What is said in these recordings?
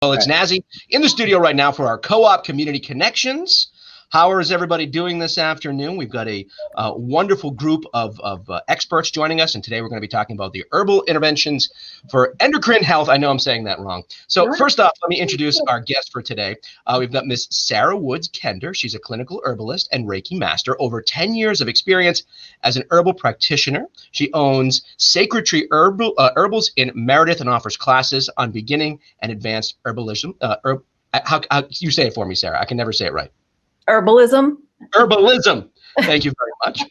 Well, it's Nazi in the studio right now for our co-op community connections. How is everybody doing this afternoon? We've got a wonderful group of experts joining us, and today we're going to be talking about the herbal interventions for endocrine health. I know I'm saying that wrong. So first off, let me introduce our guest for today. We've got Miss Sarah Woods Kender. She's a clinical herbalist and Reiki master, over 10 years of experience as an herbal practitioner. She owns Sacred Tree Herbals in Meredith and offers classes on beginning and advanced herbalism. How you say it for me, Sarah? I can never say it right. Herbalism. Thank you very much.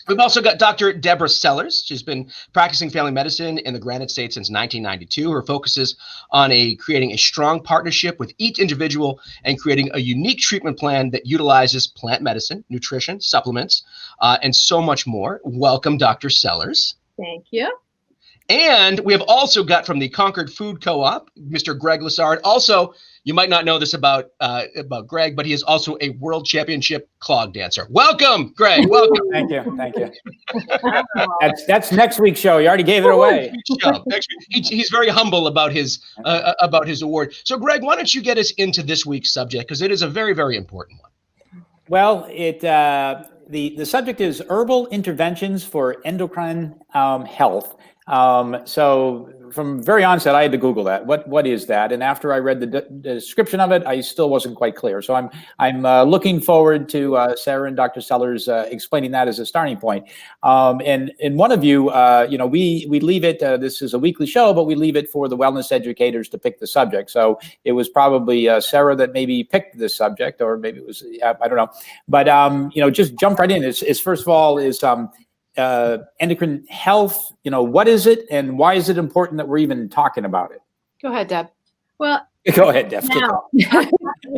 We've also got Dr. Deborah Sellers. She's been practicing family medicine in the Granite State since 1992. Her focus is on creating a strong partnership with each individual and creating a unique treatment plan that utilizes plant medicine, nutrition, supplements, and so much more. Welcome, Dr. Sellers. Thank you. And we have also got from the Concord Food Co-op, Mr. Greg Lassard. Also, you might not know this about Greg, but he is also a world championship clog dancer. Welcome, Greg. Welcome. Thank you. That's next week's show. You already gave it away. Next week. He's very humble about his award. So, Greg, why don't you get us into this week's subject, because it is a very, very important one. Well, the subject is herbal interventions for endocrine health. So from very onset, I had to Google that. What is that? And after I read the description of it, I still wasn't quite clear. So I'm looking forward to Sarah and Dr. Sellers explaining that as a starting point. And one of you, we leave it. This is a weekly show, but we leave it for the wellness educators to pick the subject. So it was probably Sarah that maybe picked this subject, or maybe it was I don't know. But just jump right in. It's first of all is endocrine health, what is it and why is it important that we're even talking about it? Go ahead, Deb. Well, go ahead, Deb.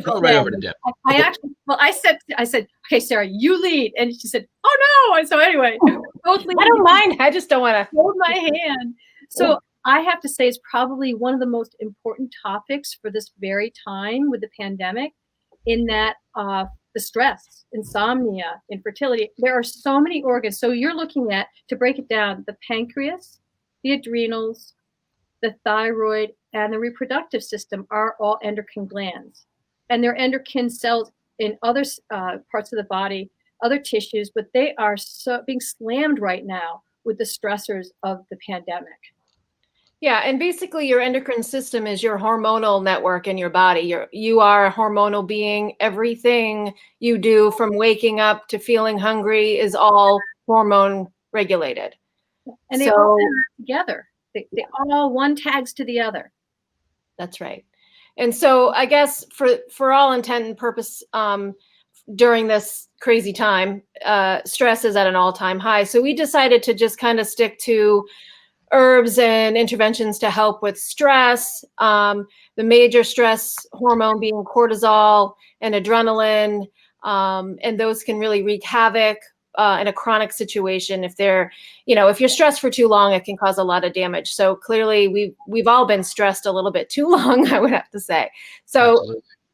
Go right over to Deb. I said, okay, Sarah, you lead. And she said, oh no. And so anyway, both lead. I don't mind. I just don't want to hold my hand. So I have to say it's probably one of the most important topics for this very time with the pandemic, in that the stress, insomnia, infertility. There are so many organs. So you're looking at, to break it down, the pancreas, the adrenals, the thyroid, and the reproductive system are all endocrine glands. And they're endocrine cells in other parts of the body, other tissues, but they are being slammed right now with the stressors of the pandemic. Yeah, and basically your endocrine system is your hormonal network in your body. You are a hormonal being. Everything you do, from waking up to feeling hungry, is all hormone regulated. And they all together. They all, one tags to the other. That's right. And so I guess for all intent and purpose, during this crazy time, stress is at an all-time high. So we decided to just kind of stick to herbs and interventions to help with stress, the major stress hormone being cortisol and adrenaline, and those can really wreak havoc in a chronic situation. If you're stressed for too long, it can cause a lot of damage. So clearly we've all been stressed a little bit too long, I would have to say. So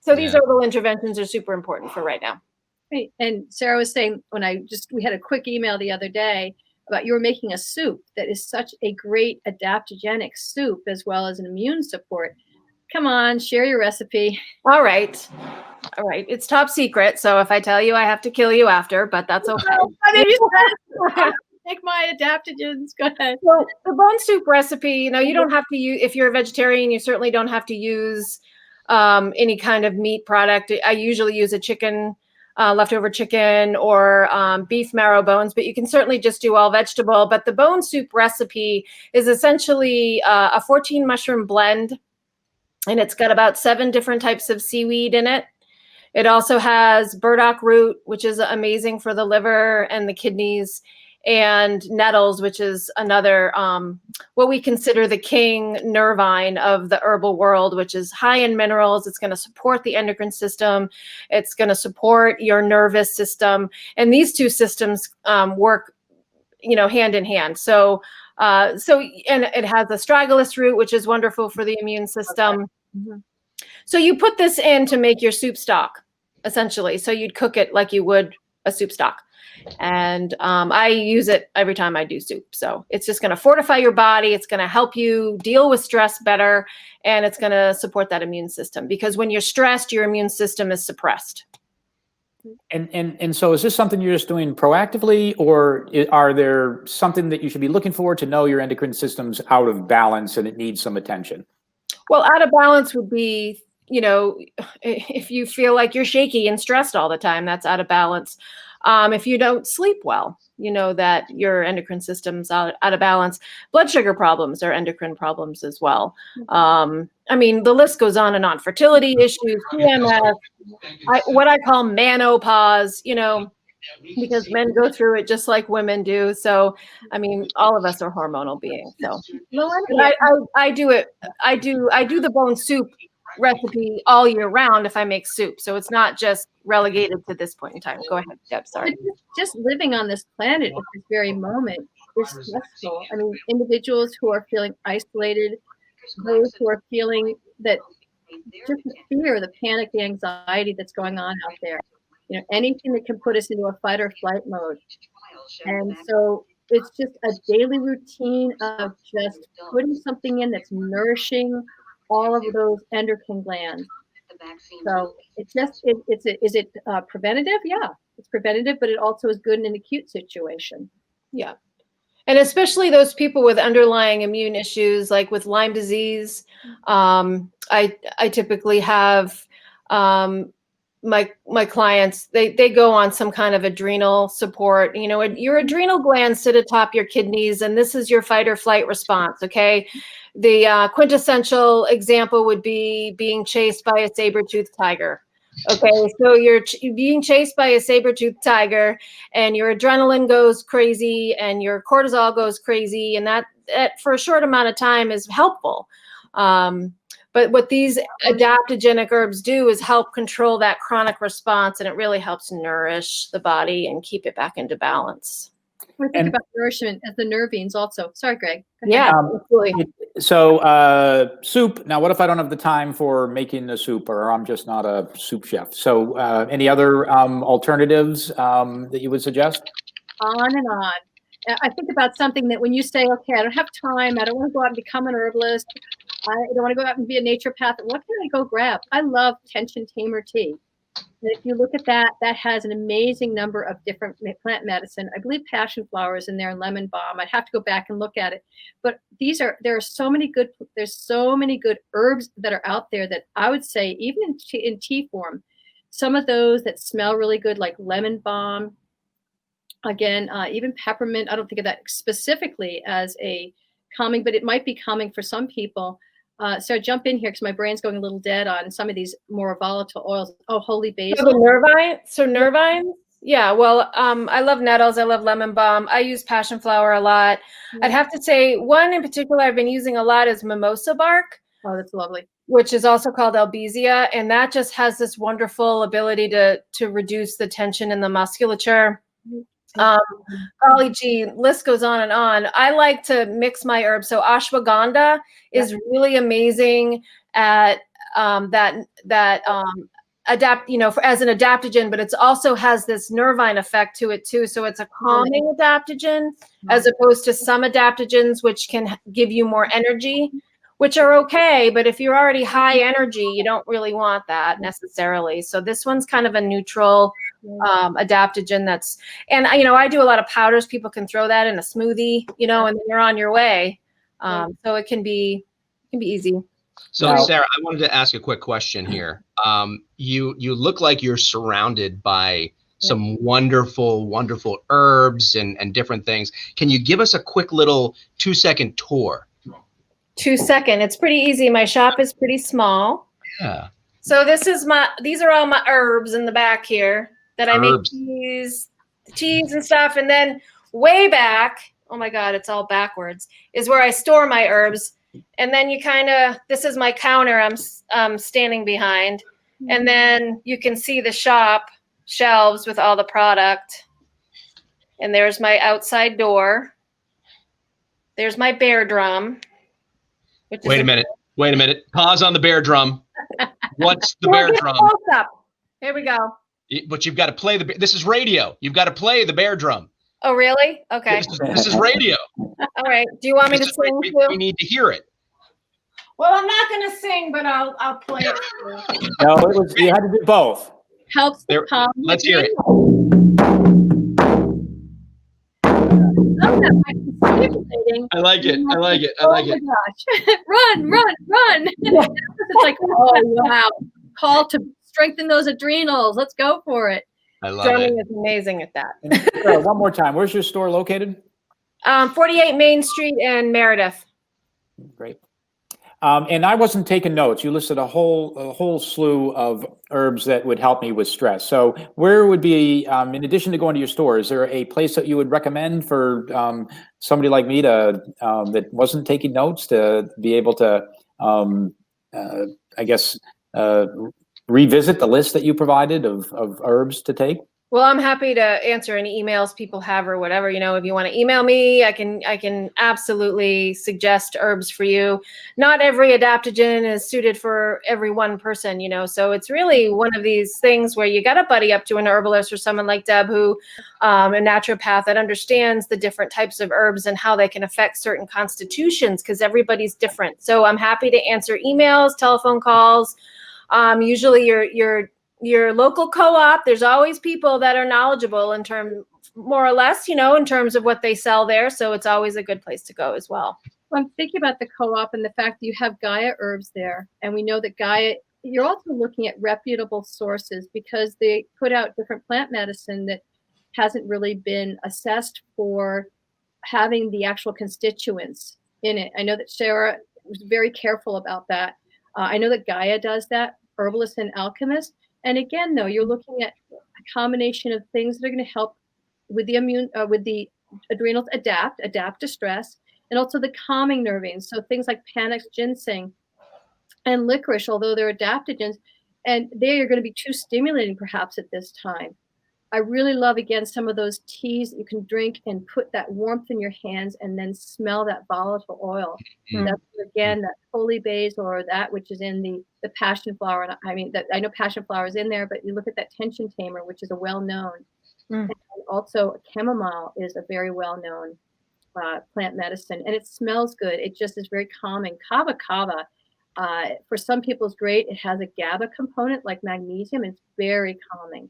these herbal interventions are super important for right now. Right. And Sarah was saying, we had a quick email the other day about you were making a soup that is such a great adaptogenic soup, as well as an immune support. Come on, share your recipe. All right. It's top secret. So if I tell you, I have to kill you after, but that's okay. Take my adaptogens. Go ahead. So the bone soup recipe, you don't have to use, if you're a vegetarian, you certainly don't have to use any kind of meat product. I usually use a chicken, leftover chicken, or beef marrow bones, but you can certainly just do all vegetable. But the bone soup recipe is essentially a 14 mushroom blend, and it's got about 7 different types of seaweed in it. It also has burdock root, which is amazing for the liver and the kidneys, and nettles, which is another, what we consider the king nervine of the herbal world, which is high in minerals. It's going to support the endocrine system. It's going to support your nervous system. And these two systems work, hand in hand. So and it has astragalus root, which is wonderful for the immune system. Mm-hmm. So you put this in to make your soup stock, essentially. So you'd cook it like you would a soup stock. And I use it every time I do soup. So it's just going to fortify your body. It's going to help you deal with stress better. And it's going to support that immune system, because when you're stressed, your immune system is suppressed. And so is this something you're just doing proactively, or are there something that you should be looking for to know your endocrine system's out of balance and it needs some attention? Well, out of balance would be, if you feel like you're shaky and stressed all the time, that's out of balance. If you don't sleep well, you know that your endocrine system's out of balance. Blood sugar problems are endocrine problems as well. I mean, the list goes on and on. Fertility issues, PMS, what I call menopause, because men go through it just like women do. So, I mean, all of us are hormonal beings. So I do the bone soup recipe all year round if I make soup. So it's not just relegated to this point in time. Go ahead, Deb. Sorry. Just living on this planet at this very moment is stressful. I mean, individuals who are feeling isolated, those who are feeling that just the fear, the panic, the anxiety that's going on out there, anything that can put us into a fight or flight mode. And so it's just a daily routine of just putting something in that's nourishing all of those endocrine glands. So it's just, is it preventative? Yeah, it's preventative, but it also is good in an acute situation. Yeah. And especially those people with underlying immune issues, like with Lyme disease. I typically have my clients, they go on some kind of adrenal support. Your adrenal glands sit atop your kidneys, and this is your fight or flight response. Okay. The quintessential example would be being chased by a saber-toothed tiger. Okay, so you're being chased by a saber-toothed tiger, and your adrenaline goes crazy and your cortisol goes crazy, and that for a short amount of time is helpful. But what these adaptogenic herbs do is help control that chronic response, and it really helps nourish the body and keep it back into balance. We think about nourishment as the nervines also. Sorry, Greg. Yeah, absolutely. So soup. Now, what if I don't have the time for making the soup, or I'm just not a soup chef? So any other alternatives that you would suggest? On and on. I think about something that when you say, okay, I don't have time, I don't want to go out and become an herbalist, I don't want to go out and be a naturopath, what can I go grab? I love tension tamer tea. And if you look at that, that has an amazing number of different plant medicine. I believe passion flower is in there and lemon balm. I'd have to go back and look at it. But there's so many good herbs that are out there that I would say, even in tea form, some of those that smell really good, like lemon balm, again, even peppermint. I don't think of that specifically as a calming, but it might be calming for some people. So jump in here because my brain's going a little dead on some of these more volatile oils. Oh, holy basil. Nervine. Yeah. Well, I love nettles. I love lemon balm. I use passion flower a lot. I'd have to say one in particular I've been using a lot is mimosa bark. Oh, that's lovely. Which is also called albizia, and that just has this wonderful ability to reduce the tension in the musculature. Golly gee, list goes on and on. I like to mix my herbs. So ashwagandha is really amazing at adapt, as an adaptogen, but it also has this nervine effect to it too. So it's a calming adaptogen as opposed to some adaptogens, which can give you more energy, which are okay. But if you're already high energy, you don't really want that necessarily. So this one's kind of a neutral adaptogen and I do a lot of powders. People can throw that in a smoothie, and then you're on your way. So it can be easy. So Sarah, I wanted to ask a quick question here. You look like you're surrounded by some wonderful, wonderful herbs and different things. Can you give us a quick little 2-second tour? 2 second. It's pretty easy. My shop is pretty small. Yeah. So these are all my herbs in the back here that I make teas and stuff. And then way back, oh my God, it's all backwards, is where I store my herbs. And then this is my counter I'm standing behind. And then you can see the shop shelves with all the product. And there's my outside door. There's my bear drum. Wait a minute. Pause on the bear drum. What's the bear drum? Here we go. But you've got to play this is radio. You've got to play the bear drum. Oh, really? Okay. This is radio. All right. Do you want me to sing We too? need to hear it. Well, I'm not going to sing, but I'll play it. No, you had to do both. Helps to calm. Let's hear it. Some of that might be stimulating. I like it. I like it. I Oh like my it. gosh. Run. It's like, oh wow. Call to strengthen those adrenals. Let's go for it. I love Drumming it. is amazing at that. Sarah, one more time. Where's your store located? 48 Main Street in Meredith. Great. And I wasn't taking notes. You listed a whole slew of herbs that would help me with stress. So where would be, in addition to going to your store, is there a place that you would recommend for somebody like me to that wasn't taking notes to be able to, revisit the list that you provided of herbs to take? Well, I'm happy to answer any emails people have or whatever. If you want to email me, I can absolutely suggest herbs for you. Not every adaptogen is suited for every one person, so it's really one of these things where you got to buddy up to an herbalist or someone like Deb who, a naturopath that understands the different types of herbs and how they can affect certain constitutions, because everybody's different. So I'm happy to answer emails, telephone calls. Usually your local co-op, there's always people that are knowledgeable in terms, more or less, in terms of what they sell there. So it's always a good place to go as well. Well, I'm thinking about the co-op and the fact that you have Gaia herbs there. And we know that Gaia, you're also looking at reputable sources because they put out different plant medicine that hasn't really been assessed for having the actual constituents in it. I know that Sarah was very careful about that. I know that Gaia does that, Herbalist and Alchemist. And again, though, you're looking at a combination of things that are going to help with the with the adrenals adapt to stress, and also the calming nervines. So things like Panax ginseng and licorice, although they're adaptogens, and they are going to be too stimulating perhaps at this time. I really love, again, some of those teas that you can drink and put that warmth in your hands and then smell that volatile oil. Mm-hmm. That's, again, that holy basil or that which is in the passion flower. And I know passion flower is in there, but you look at that tension tamer, which is a well-known. And also chamomile is a very well-known plant medicine. And it smells good. It just is very calming. Kava, for some people is great. It has a GABA component like magnesium. It's very calming.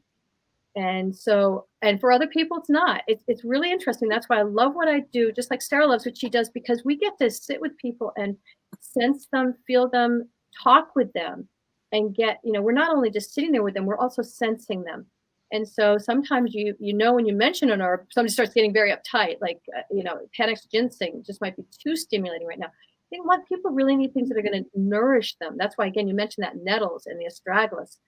And so, and for other people, it's not. It's really interesting. That's why I love what I do, just like Sarah loves what she does, because we get to sit with people and sense them, feel them, talk with them, and get, we're not only just sitting there with them, we're also sensing them. And so sometimes when you mention an herb, somebody starts getting very uptight, like, Panax ginseng just might be too stimulating right now. I think what people really need things that are going to nourish them. That's why, again, you mentioned that nettles and the astragalus.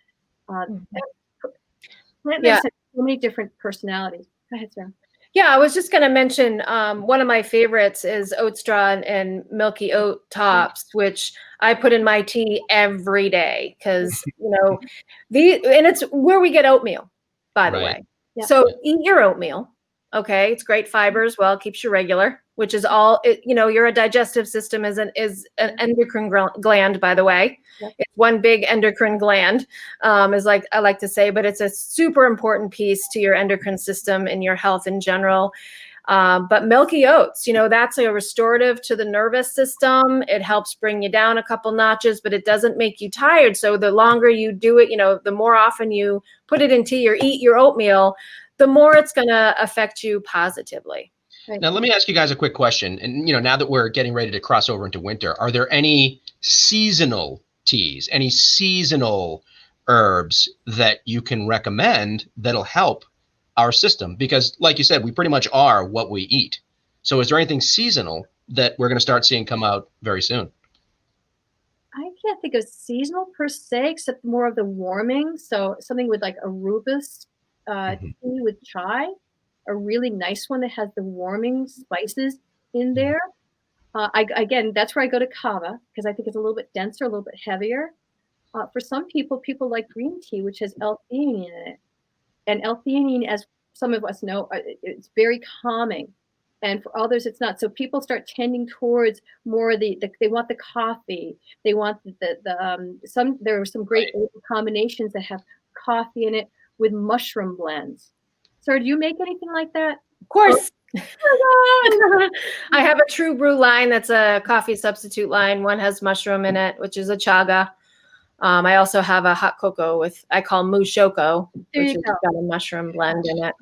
Plant medicine has so many different personalities. Go ahead, Sarah. Yeah, I was just going to mention one of my favorites is oat straw and milky oat tops, which I put in my tea every day because, and it's where we get oatmeal, by the way. Yeah. So eat your oatmeal. Okay. It's great fiber as well. Keeps you regular, which is all, your digestive system is an endocrine gland, by the way. Yep. It's one big endocrine gland, is like I like to say, but it's a super important piece to your endocrine system and your health in general. But milky oats, that's a restorative to the nervous system. It helps bring you down a couple notches, but it doesn't make you tired. So the longer you do it, the more often you put it in tea or eat your oatmeal, the more it's going to affect you positively. Right. Now, let me ask you guys a quick question. And, now that we're getting ready to cross over into winter, are there any seasonal teas, any seasonal herbs that you can recommend that'll help our system? Because like you said, we pretty much are what we eat. So is there anything seasonal that we're going to start seeing come out very soon? I can't think of seasonal per se, except more of the warming. So something with like a rubus tea with chai, a really nice one that has the warming spices in there. Again, that's where I go to kava because I think it's a little bit denser, a little bit heavier. For some people like green tea, which has L-theanine in it. And L-theanine, as some of us know, it's very calming. And for others, it's not. So people start tending towards more of they want the coffee. They want there are some great combinations that have coffee in it, with mushroom blends. Sarah, do you make anything like that? Of course. I have a True Brew line that's a coffee substitute line. One has mushroom in it, which is a chaga. I also have a hot cocoa I call Mushoko, which has got a mushroom blend in it.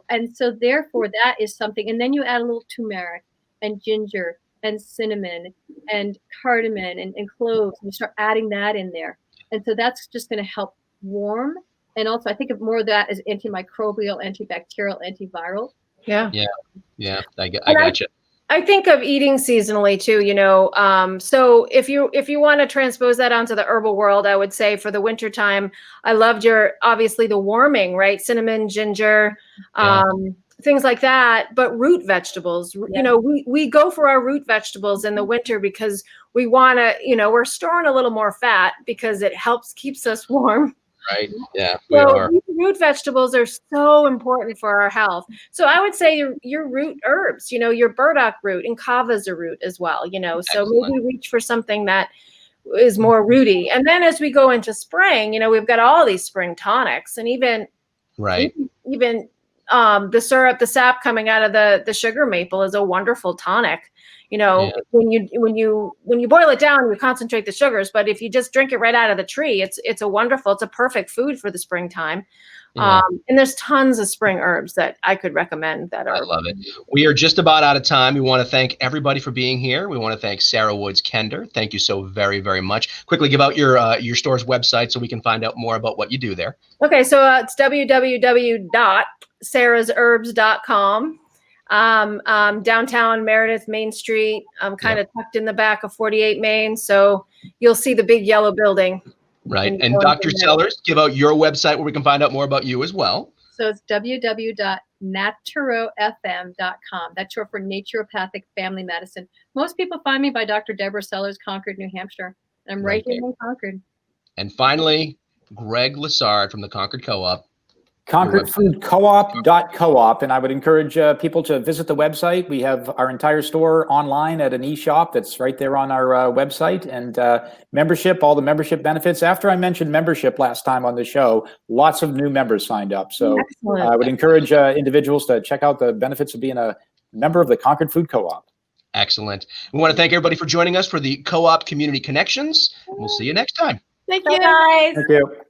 And so therefore that is something. And then you add a little turmeric and ginger and cinnamon and cardamom and cloves. And you start adding that in there. And so that's just going to help warm. And also I think of more of that as antimicrobial, antibacterial, antiviral. Yeah. Yeah. I got you. I think of eating seasonally too, so if you want to transpose that onto the herbal world, I would say for the winter time, I loved obviously the warming, right? Cinnamon, ginger, things like that, but root vegetables, we go for our root vegetables in the winter because we want to, we're storing a little more fat because it keeps us warm. Right. Yeah. So these root vegetables are so important for our health. So I would say your root herbs, your burdock root and kava's a root as well, so maybe reach for something that is more rooty. And then as we go into spring, we've got all these spring tonics and even the syrup, the sap coming out of the sugar maple is a wonderful tonic. When you boil it down, you concentrate the sugars, but if you just drink it right out of the tree, it's a perfect food for the springtime. And there's tons of spring herbs that I could recommend that are. I love it. We are just about out of time. We want to thank everybody for being here. We want to thank Sarah Woods Kender. Thank you so very, very much. Quickly give out your store's website so we can find out more about what you do there. Okay, so it's www.sarahsherbs.com. Downtown Meredith, Main Street. I'm kind of tucked in the back of 48 Main, so you'll see the big yellow building. Right. And Dr. Sellers, give out your website where we can find out more about you as well. So it's www.naturofm.com. That's short for Naturopathic Family Medicine. Most people find me by Dr. Deborah Sellers, Concord, New Hampshire. And I'm right here in Concord. And finally, Greg Lessard from the Concord Co-op. Concord Food Co-op. And I would encourage people to visit the website. We have our entire store online at an e-shop that's right there on our website. And membership, all the membership benefits. After I mentioned membership last time on the show, lots of new members signed up. So I would encourage individuals to check out the benefits of being a member of the Concord Food Co-op. Excellent. We want to thank everybody for joining us for the Co-op Community Connections. We'll see you next time. Thank you, guys. Thank you.